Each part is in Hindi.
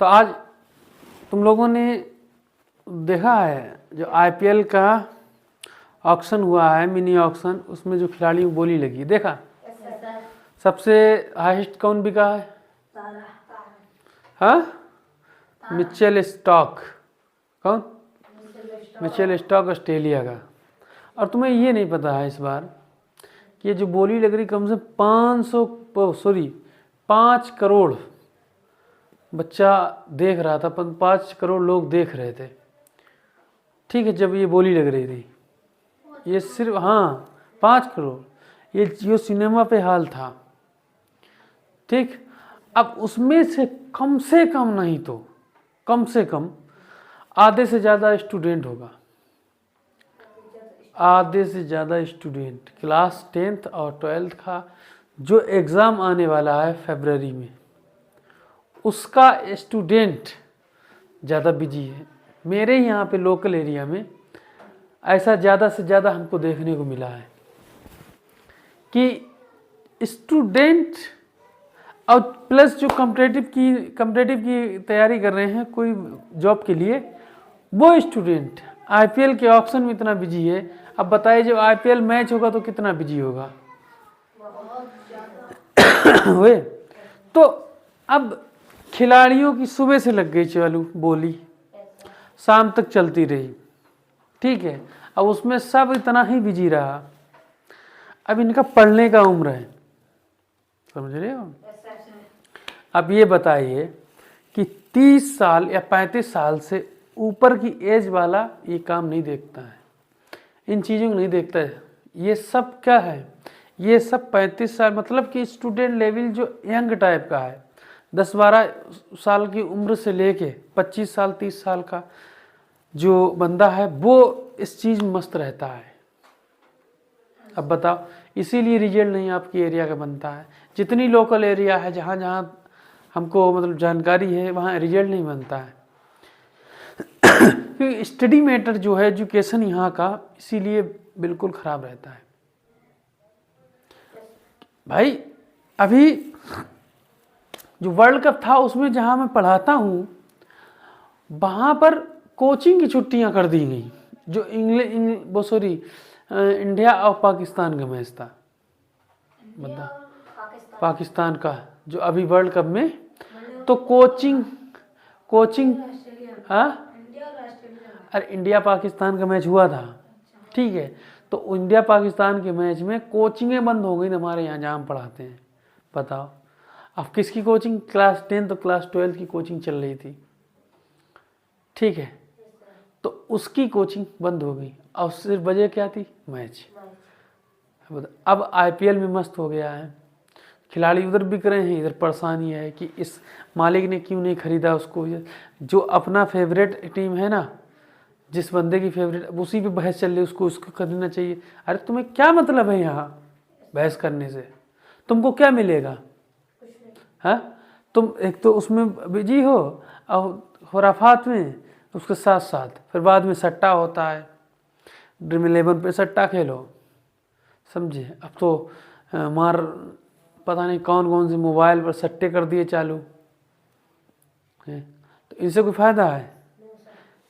तो आज तुम लोगों ने देखा है जो आईपीएल का ऑक्शन हुआ है, मिनी ऑक्शन, उसमें जो खिलाड़ियों को बोली लगी, देखा? सबसे हाईएस्ट कौन बिका है? हाँ, मिचेल स्टॉक। कौन? मिचेल स्टॉक, ऑस्ट्रेलिया का। और तुम्हें ये नहीं पता है इस बार कि ये जो बोली लग रही कम से 5 करोड़ बच्चा देख रहा था, 5 करोड़ लोग देख रहे थे, ठीक है, जब ये बोली लग रही थी। ये सिर्फ, हाँ, 5 करोड़ ये सिनेमा पे हाल था, ठीक। अब उसमें से कम नहीं तो कम से कम आधे से ज़्यादा स्टूडेंट होगा, आधे से ज़्यादा स्टूडेंट क्लास 10th और 12th का जो एग्ज़ाम आने वाला है फरवरी में, उसका स्टूडेंट ज़्यादा बिजी है। मेरे यहाँ पे लोकल एरिया में ऐसा ज़्यादा से ज़्यादा हमको देखने को मिला है कि स्टूडेंट और प्लस जो कॉम्पिटिटिव की तैयारी कर रहे हैं कोई जॉब के लिए, वो स्टूडेंट आईपीएल के ऑक्शन में इतना बिजी है। अब बताइए जब आईपीएल मैच होगा तो कितना बिजी होगा वे। तो अब खिलाड़ियों की सुबह से लग गई चालू बोली, शाम तक चलती रही, ठीक है। अब उसमें सब इतना ही बिजी रहा। अब इनका पढ़ने का उम्र है, समझ रहे हो? अब ये बताइए कि 30 साल या 35 साल से ऊपर की एज वाला ये काम नहीं देखता है, इन चीज़ों को नहीं देखता है। ये सब क्या है? ये सब 35 साल मतलब कि स्टूडेंट लेवल जो यंग टाइप का है, 10-12 साल की उम्र से लेके 25 साल 30 साल का जो बंदा है वो इस चीज़ में मस्त रहता है। अब बताओ, इसीलिए रिजल्ट नहीं आपकी एरिया का बनता है। जितनी लोकल एरिया है जहाँ जहाँ हमको मतलब जानकारी है वहाँ रिजल्ट नहीं बनता है क्योंकि स्टडी मैटर जो है एजुकेशन यहाँ का इसीलिए बिल्कुल ख़राब रहता है भाई। अभी जो वर्ल्ड कप था उसमें जहाँ मैं पढ़ाता हूँ वहाँ पर कोचिंग की छुट्टियाँ कर दी गई। जो इंडिया और पाकिस्तान का मैच था, बता, पाकिस्तान का जो अभी वर्ल्ड कप में, तो कोचिंग हाँ, अरे इंडिया पाकिस्तान का मैच हुआ था, ठीक है। तो इंडिया पाकिस्तान के मैच में कोचिंगें बंद हो गई हमारे यहाँ जहाँ हम पढ़ाते हैं। बताओ अब किसकी कोचिंग? क्लास 10 तो क्लास 12 की कोचिंग चल रही थी, ठीक है। तो उसकी कोचिंग बंद हो गई और सिर्फ वजह क्या थी? मैच। अब आईपीएल में मस्त हो गया है, खिलाड़ी उधर बिक रहे हैं, इधर परेशानी है कि इस मालिक ने क्यों नहीं खरीदा उसको। जो अपना फेवरेट टीम है ना, जिस बंदे की फेवरेट, उसी पे बहस चल रही, उसको खरीदना चाहिए। अरे तुम्हें क्या मतलब है यहाँ बहस करने से? तुमको क्या मिलेगा? हाँ, तुम एक तो उसमें बिजी हो और खुराफात में, उसके साथ साथ फिर बाद में सट्टा होता है, ड्रीम 11 पे सट्टा खेलो, समझे? अब तो पता नहीं कौन कौन से मोबाइल पर सट्टे कर दिए चालू है। तो इनसे कोई फ़ायदा है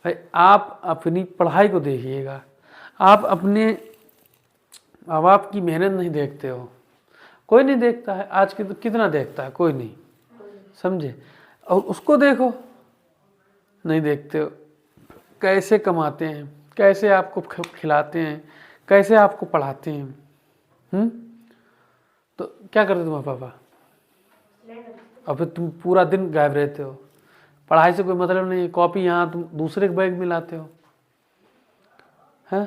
भाई? आप अपनी पढ़ाई को देखिएगा, आप अपने माँ बाप की मेहनत नहीं देखते हो, कोई नहीं देखता है। आज की तो कितना देखता है? कोई नहीं, समझे? और उसको देखो, नहीं देखते हो कैसे कमाते हैं, कैसे आपको खिलाते हैं, कैसे आपको पढ़ाते हैं। तो क्या करते तुम्हारे पापा? और फिर तुम पूरा दिन गायब रहते हो, पढ़ाई से कोई मतलब नहीं है, कॉपी यहाँ तुम दूसरे के बैग में लाते हो, हैं?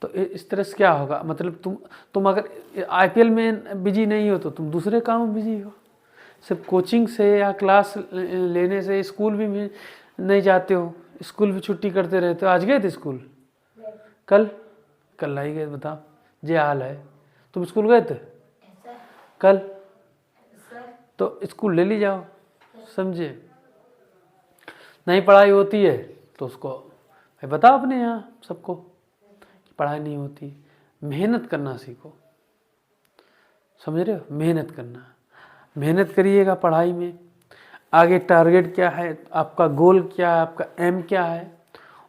तो इस तरह से क्या होगा? मतलब तुम अगर आईपीएल में बिजी नहीं हो तो तुम दूसरे काम में बिजी हो। सिर्फ कोचिंग से या क्लास लेने से स्कूल भी नहीं जाते हो, स्कूल भी छुट्टी करते रहते हो। आज गए थे स्कूल? कल नहीं गए? बताओ, ये हाल है। तुम स्कूल गए थे कल? तो स्कूल ले ली जाओ, समझे? नहीं पढ़ाई होती है तो उसको भाई बताओ अपने यहाँ सबको कि पढ़ाई नहीं होती। मेहनत करना सीखो, समझ रहे हो? मेहनत करना, मेहनत करिएगा पढ़ाई में। आगे टारगेट क्या है, आपका गोल क्या है, आपका एम क्या है,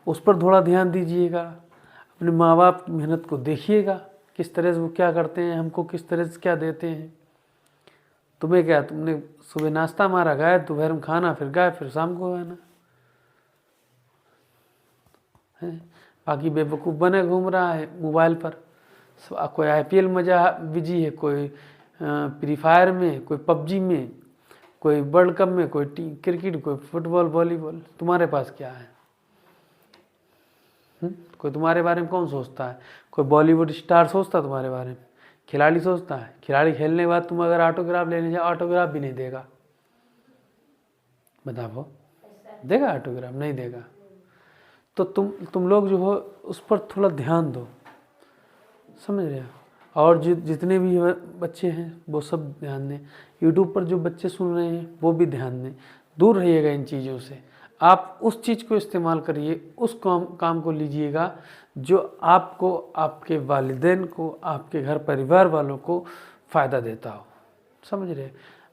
उस पर थोड़ा ध्यान दीजिएगा। अपने माँ बाप की मेहनत को देखिएगा, किस तरह से वो क्या करते हैं, हमको किस तरह से क्या देते हैं। तुम्हें क्या, तुमने सुबह नाश्ता मारा गए, दोपहर में खाना, फिर गए, फिर शाम को आना है। बाकी बेवकूफ़ बने घूम रहा है मोबाइल पर, कोई IPL मजा बिजी है, कोई फ्री फायर में, कोई PUBG में, कोई वर्ल्ड कप में, कोई क्रिकेट, कोई फुटबॉल, वॉलीबॉल। तुम्हारे पास क्या है? कोई तुम्हारे बारे में कौन सोचता है? कोई बॉलीवुड स्टार सोचता है तुम्हारे बारे में? खिलाड़ी सोचता है? खिलाड़ी खेलने के बाद तुम अगर ऑटोग्राफ लेने जाओ, ऑटोग्राफ भी नहीं देगा। बताओ, देगा ऑटोग्राफ? नहीं देगा। तो तुम लोग जो हो उस पर थोड़ा ध्यान दो, समझ रहे हो? और जितने भी बच्चे हैं वो सब ध्यान दें। यूट्यूब पर जो बच्चे सुन रहे हैं वो भी ध्यान दें, दूर रहिएगा इन चीज़ों से। आप उस चीज़ को इस्तेमाल करिए, उस काम को लीजिएगा जो आपको, आपके वालिदैन को, आपके घर परिवार वालों को फ़ायदा देता हो, समझ रहे?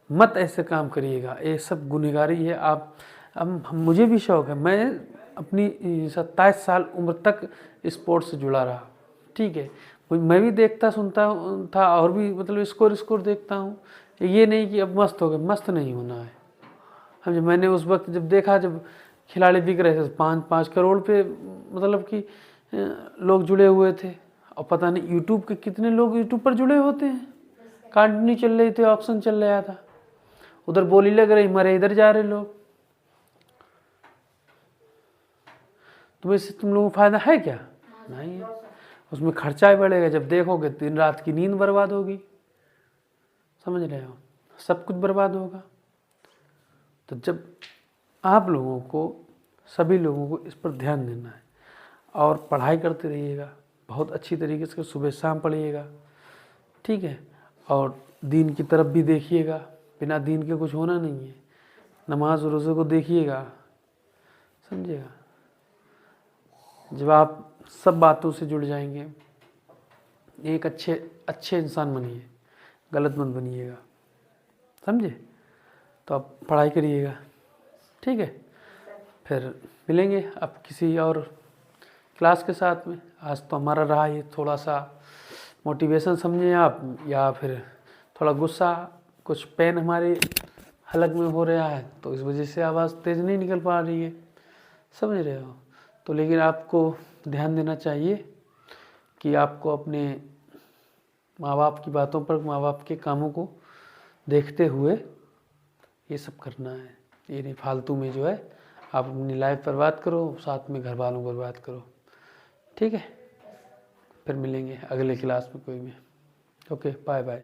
मत ऐसे काम करिएगा, ये सब गुनहगारी है। आप अब मुझे भी शौक़ है, मैं अपनी 27 साल उम्र तक स्पोर्ट्स से जुड़ा रहा, ठीक है। मैं भी देखता सुनता था, और भी मतलब स्कोर देखता हूँ। ये नहीं कि अब मस्त हो गए, मस्त नहीं होना है। हम जब मैंने उस वक्त जब देखा, जब खिलाड़ी बिक रहे थे 5-5 करोड़ पे, मतलब कि लोग जुड़े हुए थे। और पता नहीं यूट्यूब के कितने लोग यूट्यूब पर जुड़े होते हैं। कंटिन्यू चल रही थी, ऑप्शन चल रहा था, उधर बोली लग रही, मरे इधर जा रहे लोग। तो इससे तुम लोगों को फायदा है क्या? नहीं है। उसमें खर्चा ही बढ़ेगा। जब देखोगे दिन रात की नींद बर्बाद होगी, समझ रहे हो? सब कुछ बर्बाद होगा। तो जब आप लोगों को, सभी लोगों को इस पर ध्यान देना है, और पढ़ाई करते रहिएगा बहुत अच्छी तरीके से, सुबह शाम पढ़िएगा, ठीक है। और दीन की तरफ भी देखिएगा, बिना दीन के कुछ होना नहीं है। नमाज रोज़े को देखिएगा, समझिएगा। जब आप सब बातों से जुड़ जाएंगे, एक अच्छे इंसान बनिए, गलत मत बनिएगा, समझे? तो आप पढ़ाई करिएगा, ठीक है। फिर मिलेंगे अब किसी और क्लास के साथ में। आज तो हमारा रहा ये थोड़ा सा मोटिवेशन समझें आप, या फिर थोड़ा गुस्सा, कुछ पेन हमारे हलक में हो रहा है, तो इस वजह से आवाज़ तेज़ नहीं निकल पा रही है, समझ रहे हो? तो लेकिन आपको ध्यान देना चाहिए कि आपको अपने माँ बाप की बातों पर, माँ बाप के कामों को देखते हुए ये सब करना है। ये नहीं फालतू में जो है आप अपनी लाइफ बर्बाद करो, साथ में घर वालों को बर्बाद करो, ठीक है। फिर मिलेंगे अगले क्लास में कोई में। Okay, bye bye.